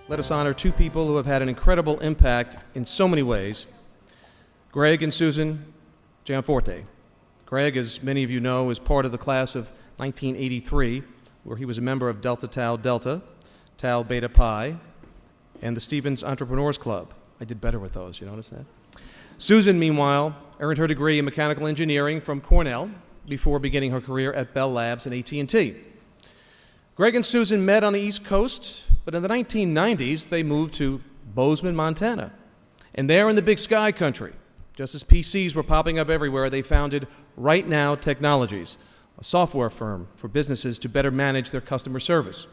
let us honor two people who have had an incredible impact in so many ways, Greg and Susan Gianforte. Greg, as many of you know, is part of the class of 1983, where he was a member of Delta Tau Delta, Tau Beta Pi, and the Stevens Entrepreneurs Club. I did better with those, you notice that? Susan, meanwhile, earned her degree in mechanical engineering from Cornell before beginning her career at Bell Labs and AT&T. Greg and Susan met on the East Coast, but in the 1990s, they moved to Bozeman, Montana. And there in the Big Sky country, just as PCs were popping up everywhere, they founded Right Now Technologies, a software firm for businesses to better manage their customer service.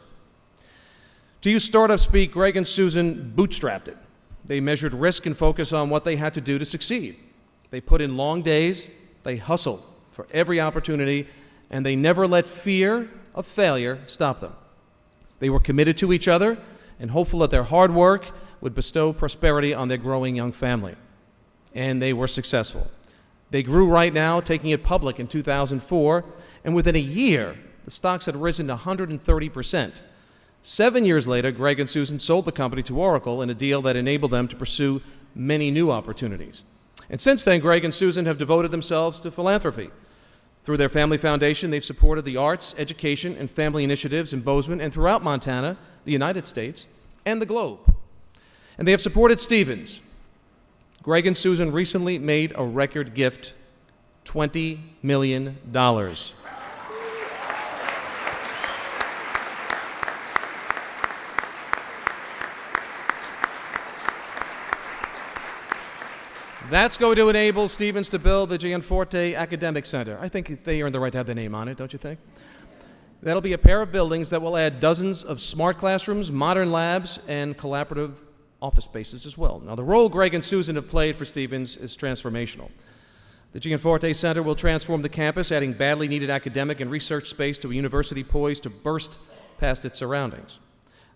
To use startup speak, Greg and Susan bootstrapped it. They measured risk and focused on what they had to do to succeed. They put in long days, they hustled for every opportunity, and they never let fear of failure stop them. They were committed to each other and hopeful that their hard work would bestow prosperity on their growing young family. And they were successful. They grew Right Now, taking it public in 2004, and within a year, the stocks had risen 130%. 7 years later, Greg and Susan sold the company to Oracle in a deal that enabled them to pursue many new opportunities. And since then, Greg and Susan have devoted themselves to philanthropy. Through their family foundation, they've supported the arts, education, and family initiatives in Bozeman and throughout Montana, the United States, and the globe. And they have supported Stevens. Greg and Susan recently made a record gift, $20 million. That's going to enable Stevens to build the Gianforte Academic Center. I think they earned the right to have their name on it, don't you think? That'll be a pair of buildings that will add dozens of smart classrooms, modern labs, and collaborative office spaces as well. Now, the role Greg and Susan have played for Stevens is transformational. The Gianforte Center will transform the campus, adding badly needed academic and research space to a university poised to burst past its surroundings.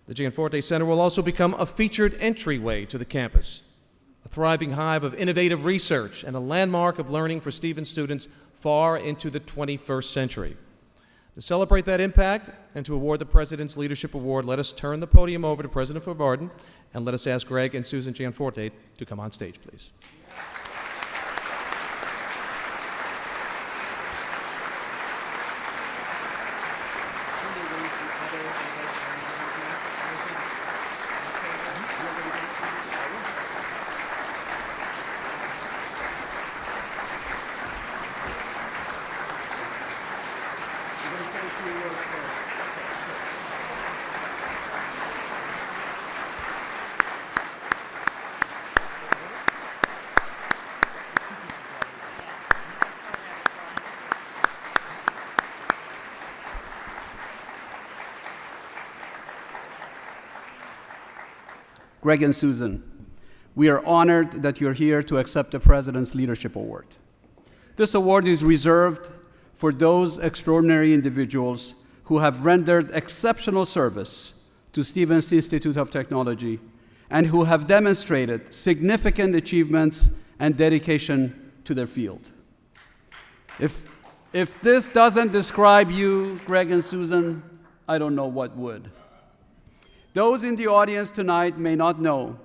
The Gianforte Center will also become a featured entryway to the campus, a thriving hive of innovative research and a landmark of learning for Stevens students far into the 21st century. To celebrate that impact and to award the President's Leadership Award, let us turn the podium over to President Varden, and let us ask Greg and Susan Gianforte to come on stage, please. Greg and Susan, we are honored that you're here to accept the President's Leadership Award. This award is reserved for those extraordinary individuals who have rendered exceptional service to Stevens Institute of Technology and who have demonstrated significant achievements and dedication to their field. If this doesn't describe you, Greg and Susan, I don't know what would. Those in the audience tonight may not know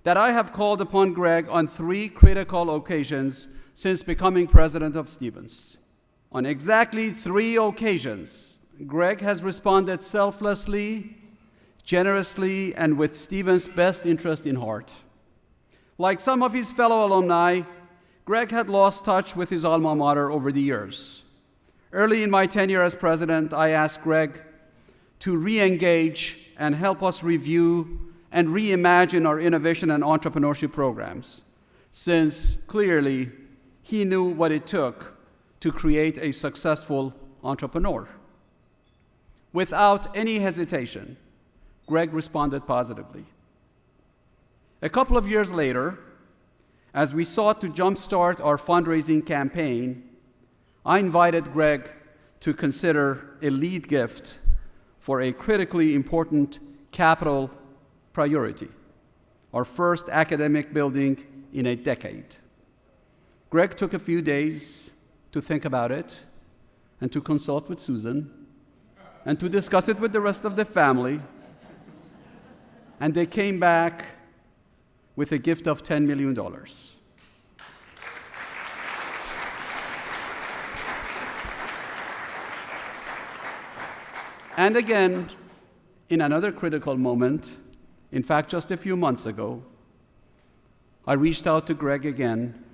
that I have called upon Greg on 3 critical occasions since becoming president of Stevens. On exactly 3 occasions, Greg has responded selflessly, generously, and with Stevens' best interest in heart. Like some of his fellow alumni, Greg had lost touch with his alma mater over the years. Early in my tenure as president, I asked Greg to re-engage and help us review and reimagine our innovation and entrepreneurship programs, since clearly he knew what it took to create a successful entrepreneur. Without any hesitation, Greg responded positively. A couple of years later, as we sought to jumpstart our fundraising campaign, I invited Greg to consider a lead gift for a critically important capital priority, our first academic building in a decade. Greg took a few days to think about it and to consult with Susan and to discuss it with the rest of the family. and they came back with a gift of $10 million. And again, in another critical moment, in fact, just a few months ago, I reached out to Greg again,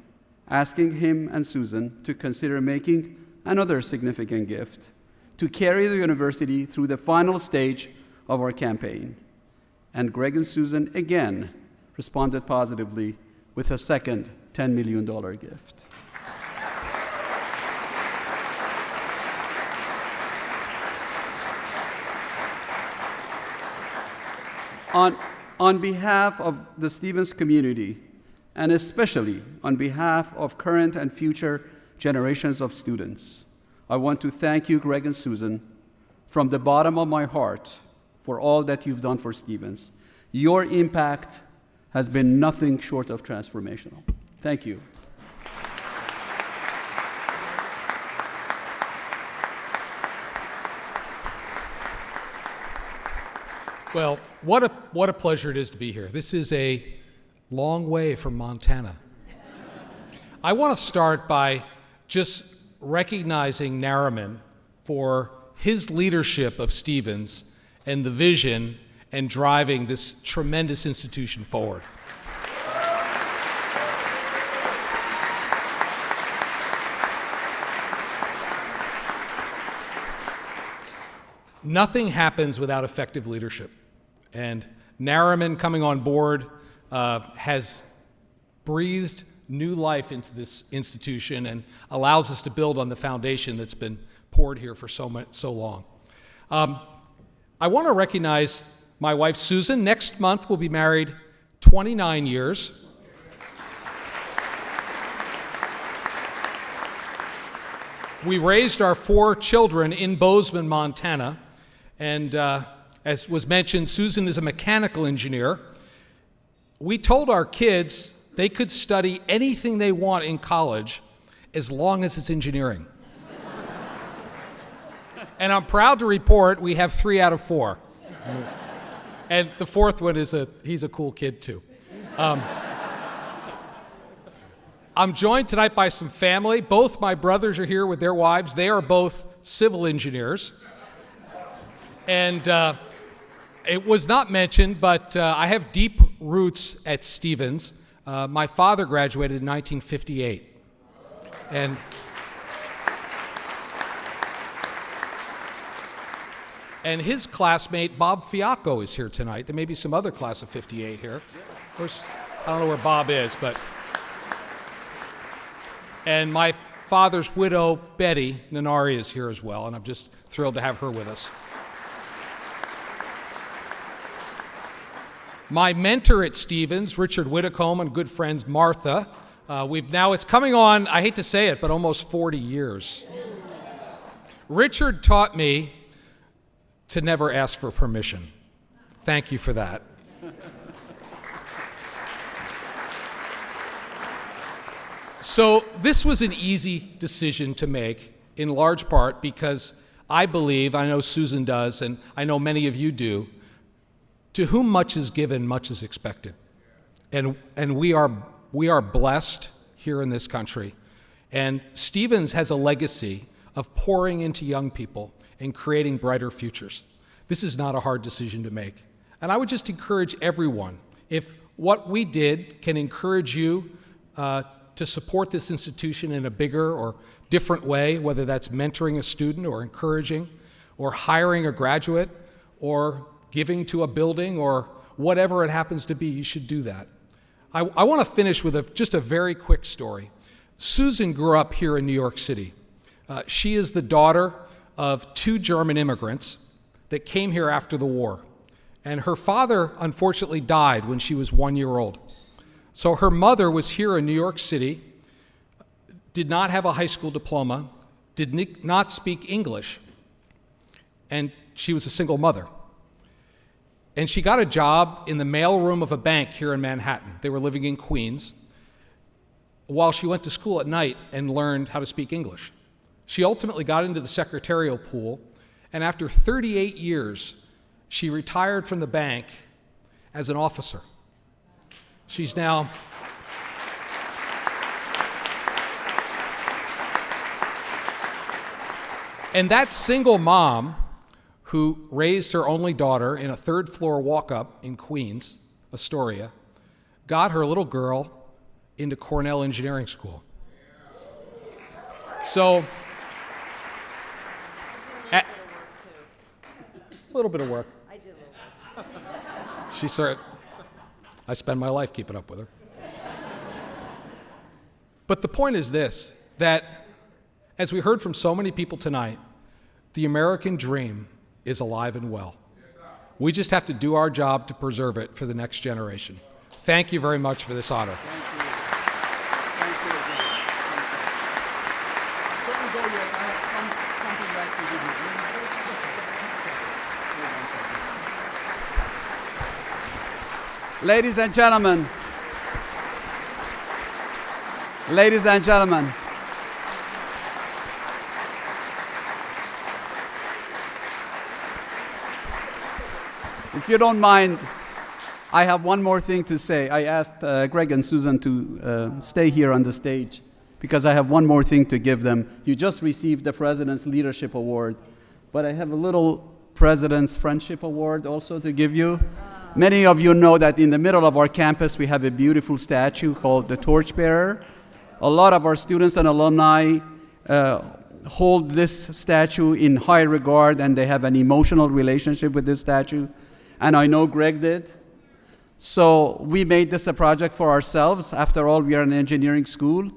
asking him and Susan to consider making another significant gift to carry the university through the final stage of our campaign. And Greg and Susan again responded positively with a second $10 million gift. On behalf of the Stevens community, and especially on behalf of current and future generations of students, I want to thank you, Greg and Susan, from the bottom of my heart for all that you've done for Stevens. Your impact has been nothing short of transformational. Thank you. Well, what a pleasure it is to be here. This is a long way from Montana. I want to start by just recognizing Nariman for his leadership of Stevens and the vision and driving this tremendous institution forward. Nothing happens without effective leadership. And Nariman coming on board has breathed new life into this institution and allows us to build on the foundation that's been poured here for so long. I want to recognize my wife, Susan. Next month, we'll be married 29 years. We raised our 4 children in Bozeman, Montana. And as was mentioned, Susan is a mechanical engineer. We told our kids they could study anything they want in college as long as it's engineering. And I'm proud to report we have 3 out of 4. And the 4th one he's a cool kid too. I'm joined tonight by some family. Both my brothers are here with their wives. They are both civil engineers. And it was not mentioned, but I have deep roots at Stevens. My father graduated in 1958. And his classmate, Bob Fiacco, is here tonight. There may be some other class of 58 here. Of course, I don't know where Bob is, but... And my father's widow, Betty Nanari, is here as well, and I'm just thrilled to have her with us. My mentor at Stevens, Richard Whitacombe, and good friends Martha, it's coming on, I hate to say it, but almost 40 years. Richard taught me to never ask for permission. Thank you for that. So this was an easy decision to make, in large part because I believe, I know Susan does, and I know many of you do, to whom much is given, much is expected. And we are blessed here in this country. And Stevens has a legacy of pouring into young people and creating brighter futures. This is not a hard decision to make. And I would just encourage everyone, if what we did can encourage you to support this institution in a bigger or different way, whether that's mentoring a student or encouraging or hiring a graduate or giving to a building or whatever it happens to be, you should do that. I want to finish with just a very quick story. Susan grew up here in New York City. She is the daughter of 2 German immigrants that came here after the war. And her father, unfortunately, died when she was 1 year old. So her mother was here in New York City, did not have a high school diploma, did not speak English, and she was a single mother. And she got a job in the mailroom of a bank here in Manhattan. They were living in Queens, while she went to school at night and learned how to speak English. She ultimately got into the secretarial pool, and after 38 years, she retired from the bank as an officer. She's now and that single mom who raised her only daughter in a third-floor walk-up in Queens, Astoria, got her little girl into Cornell Engineering School. So, a little bit of work. I did a little. I spend my life keeping up with her. But the point is this, that as we heard from so many people tonight, the American dream is alive and well. We just have to do our job to preserve it for the next generation. Thank you very much for this honor. Thank you. Thank you again. Don't go yet. I have something back to give you. Ladies and gentlemen, if you don't mind, I have one more thing to say. I asked Greg and Susan to stay here on the stage because I have one more thing to give them. You just received the President's Leadership Award, but I have a little President's Friendship Award also to give you. Many of you know that in the middle of our campus we have a beautiful statue called the Torchbearer. A lot of our students and alumni hold this statue in high regard, and they have an emotional relationship with this statue. And I know Greg did. So we made this a project for ourselves. After all, we are an engineering school.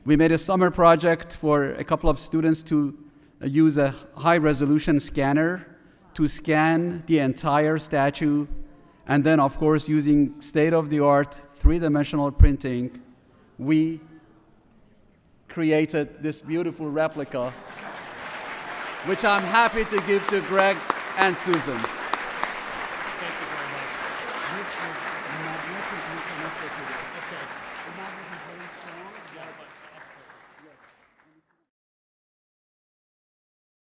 We made a summer project for a couple of students to use a high-resolution scanner to scan the entire statue. And then, of course, using state-of-the-art three-dimensional printing, we created this beautiful replica, which I'm happy to give to Greg and Susan.